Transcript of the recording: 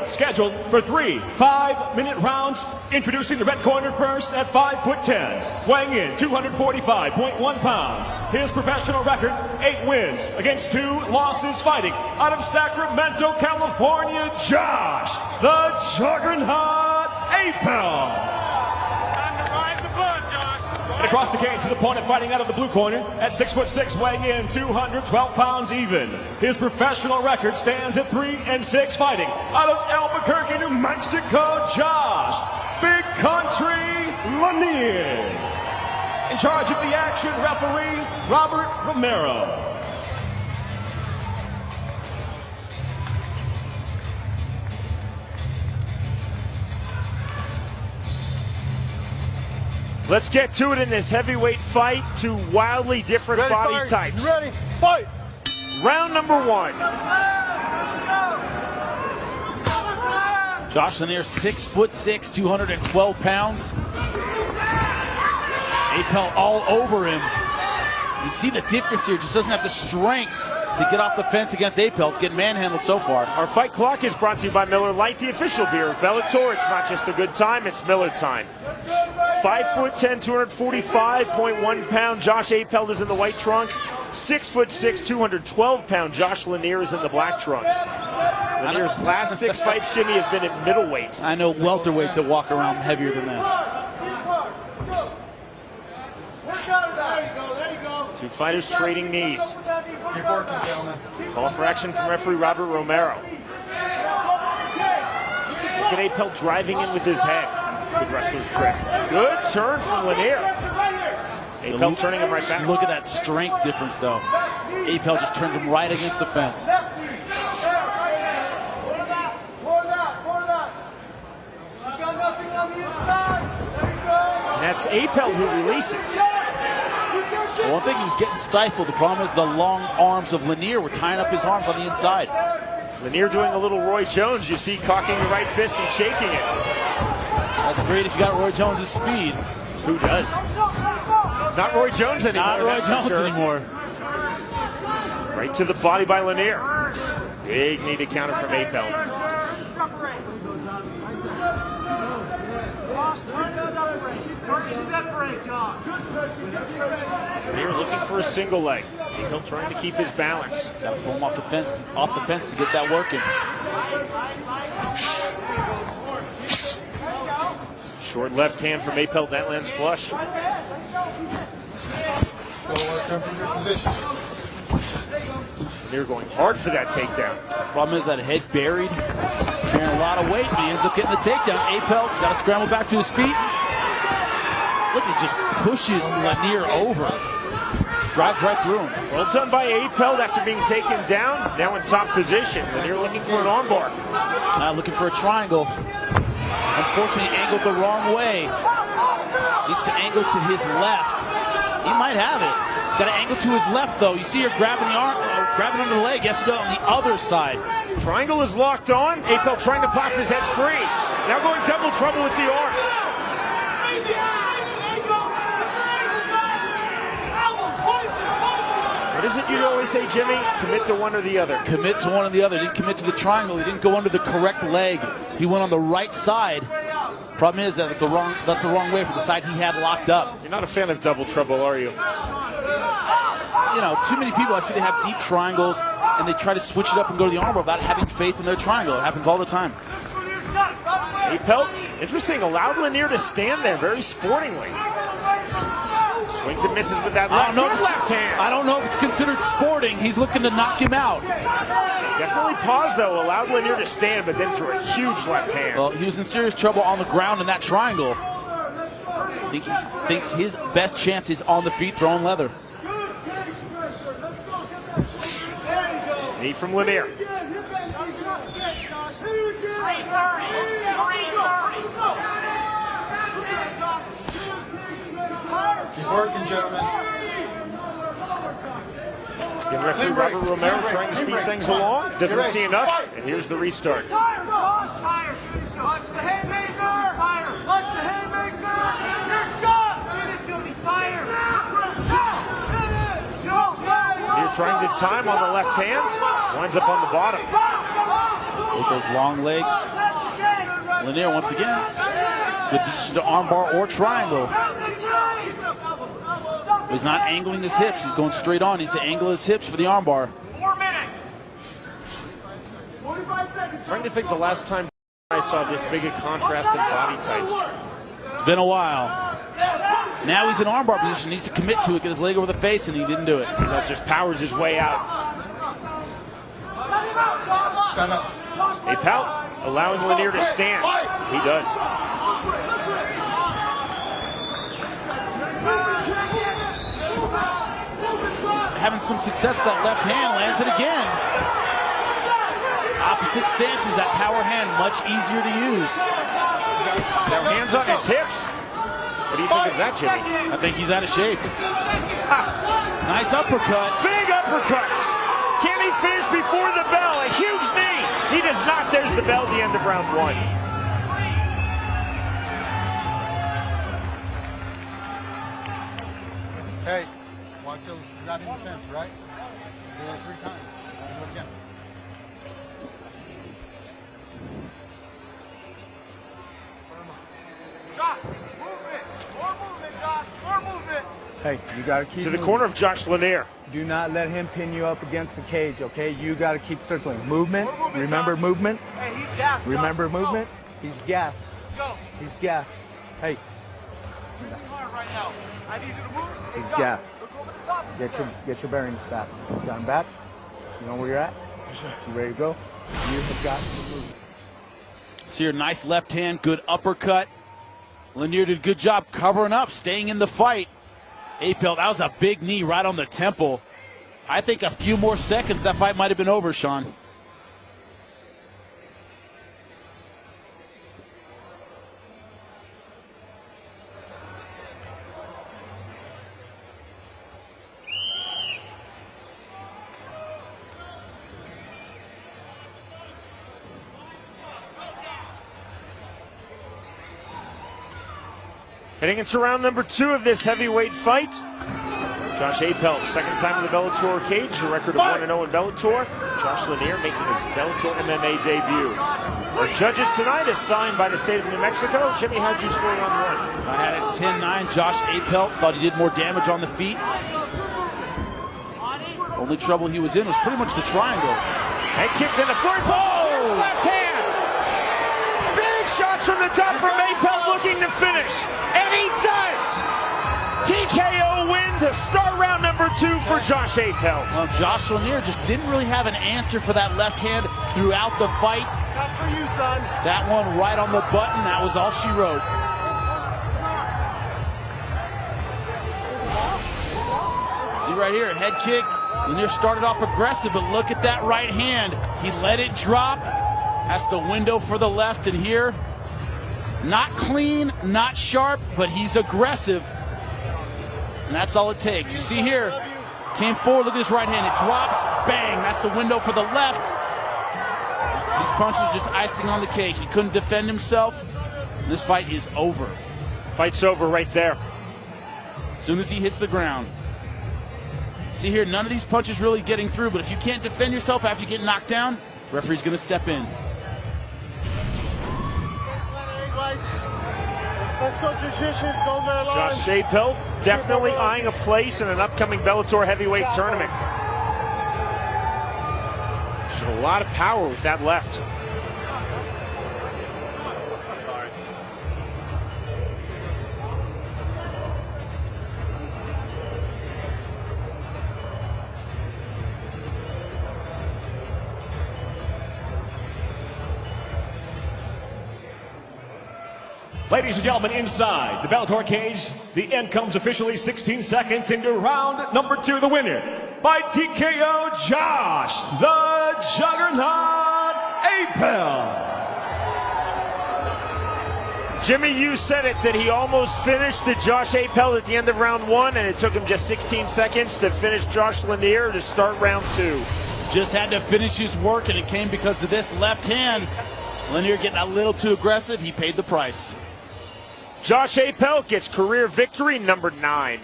Scheduled for 3 5-minute rounds. Introducing the red corner first at 5'10", weighing in 245.1 pounds. His professional record, 8 wins against 2 losses, fighting out of Sacramento, California, Josh the Juggernaut Hightower. And across the cage, his opponent fighting out of the blue corner at 6'6", weighing in 212 pounds even. His professional record stands at 3-6, fighting out of Albuquerque, New Mexico, Josh Big Country Lanier. In charge of the action, referee Robert Romero. Let's get to it in this heavyweight fight. 2 wildly different body types. You ready? Fight! Round number 1. Josh Lanier, 6'6", 212 pounds. Hightower all over him. You see the difference here. Just doesn't have the strength to get off the fence against Hightower. It's getting manhandled so far. Our fight clock is brought to you by Miller Lite, the official beer of Bellator. It's not just a good time, it's Miller time. 5'10", 245.1 pound Josh Hightower is in the white trunks. 6'6", 212 pound Josh Lanier is in the black trunks. Lanier's last 6 fights, Jimmy, have been at middleweight. I know welterweights that walk around heavier than that. 2 fighters trading knees. Keep working, gentlemen. Call for action from referee Robert Romero. Look at Hightower driving in with his head. Good wrestler's trick. Good turn from Lanier. Hightower turning him right back. Look at that strength difference, though. Hightower just turns him right against the fence. And that's Hightower who releases. Well, one thing, he was getting stifled. The problem is the long arms of Lanier were tying up his arms on the inside. Lanier doing a little Roy Jones. You see, cocking the right fist and shaking it. That's great if you got Roy Jones' speed. Who does? Not Roy Jones anymore. Not Roy Jones anymore. Right to the body by Lanier. Big knee to counter from Hightower. Lanier looking for a single leg. Hightower trying to keep his balance. Got to pull him off the fence to get that working. Short left hand from Hightower, that lands flush. Lanier going hard for that takedown. Problem is that head buried, carrying a lot of weight, but he ends up getting the takedown. Hightower's got to scramble back to his feet. Look, he just pushes Lanier over. Drives right through him. Well done by Hightower after being taken down. Now in top position. Lanier looking for an armbar. Looking for a triangle. Unfortunately, angled the wrong way. Needs to angle to his left. He might have it. Got to angle to his left, though. You see her grabbing the arm, grabbing under the leg. He has to do it on the other side. Triangle is locked on. Hightower trying to pop his head free. Now going double trouble with the arm. What is it you always say, Jimmy? Commit to one or the other. Commit to one or the other. He didn't commit to the triangle. He didn't go under the correct leg. He went on the right side. Problem is that that's the wrong way for the side he had locked up. You're not a fan of double trouble, are you? You know, too many people I see they have deep triangles and they try to switch it up and go to the armbar without having faith in their triangle. It happens all the time. Hightower, interesting, allowed Lanier to stand there very sportingly. Swings and misses with that left hand. I don't know if it's considered sporting. He's looking to knock him out. Definitely paused, though. Allowed Lanier to stand, but then threw a huge left hand. Well, he was in serious trouble on the ground in that triangle. I think he thinks his best chance is on the feet throwing leather. Knee from Lanier. Keep working, gentlemen. Again, referee Robert Romero trying to speed things along. Doesn't see enough, and here's the restart. Watch the haymaker! Watch the haymaker! You're shot! Finish him, he's fired! You're trying to time on the left hand. Winds up on the bottom. With those long legs. Lanier once again. Good position to armbar or triangle. He's not angling his hips. He's going straight on. He's to angle his hips for the armbar. 4 minutes. I'm trying to think the last time I saw this big a contrast in body types. It's been a while. Now he's in armbar position. He needs to commit to it, get his leg over the face, and he didn't do it. That just powers his way out. Stand up. Hightower allowing Lanier to stand. He does. He's having some success with that left hand. Lands it again. Opposite stances, that power hand much easier to use. Now hands on his hips. What do you think of that, Jimmy? I think he's out of shape. Nice uppercut. Big uppercuts. Can he finish before the bell? A huge knee. He does not. There's the bell at the end of round 1. Hey, watch those grabbing the fence, right? Do it 3 times. Do it again. Josh, movement. More movement, Josh. More movement. Hey, you got to keep To the moving. corner of Josh Lanier. Do not let him pin you up against the cage, okay? You got to keep circling. Movement. Remember movement. Hey, he's gassed. Josh. Remember Let's go. movement. He's gassed. Let's go. He's gassed. Hey, Hard right now. I need you to move. Hey, he's Josh, gassed. look over the top. Get your bearings back. Down back. You know where you're at? You ready to go? You have got to move. See your nice left hand, good uppercut. Lanier did a good job covering up, staying in the fight. Hightower, that was a big knee right on the temple. I think a few more seconds, that fight might have been over, Sean. Heading into round number 2 of this heavyweight fight. Josh Hightower, second time in the Bellator cage, a record of 1-0 in Bellator. Josh Lanier making his Bellator MMA debut. Our judges tonight is signed by the state of New Mexico. Jimmy, how'd you score round 1? I had it 10-9. Josh Hightower thought he did more damage on the feet. Only trouble he was in was pretty much the triangle. Head kicks in the floor. Oh! Left hand. Big shots from the top from Hightower looking to finish. And he does! TKO win to start round number 2 for Josh Hightower. Josh Lanier just didn't really have an answer for that left hand throughout the fight. That's for you, son. That one right on the button, that was all she wrote. See right here, head kick. Lanier started off aggressive, but look at that right hand. He let it drop. That's the window for the left, and here, not clean, not sharp, but he's aggressive. And that's all it takes. You see here, came forward, look at his right hand, it drops, bang, that's the window for the left. These punches just icing on the cake. He couldn't defend himself. This fight is over. Fight's over right there. As soon as he hits the ground. See here, none of these punches really getting through, but if you can't defend yourself after you get knocked down, referee's gonna step in. Let's go position. Go there, line. Josh Hightower definitely eyeing a place in an upcoming Bellator heavyweight tournament. Showed a lot of power with that left. Ladies and gentlemen, inside the Bellator cage, the end comes officially 16 seconds into round number 2. The winner by TKO, Josh the Juggernaut Hightower. Jimmy, you said it, that he almost finished the Josh Hightower at the end of round 1, and it took him just 16 seconds to finish Josh Lanier to start round 2. Just had to finish his work, and it came because of this left hand. Lanier getting a little too aggressive. He paid the price. Josh Hightower gets career victory number 9.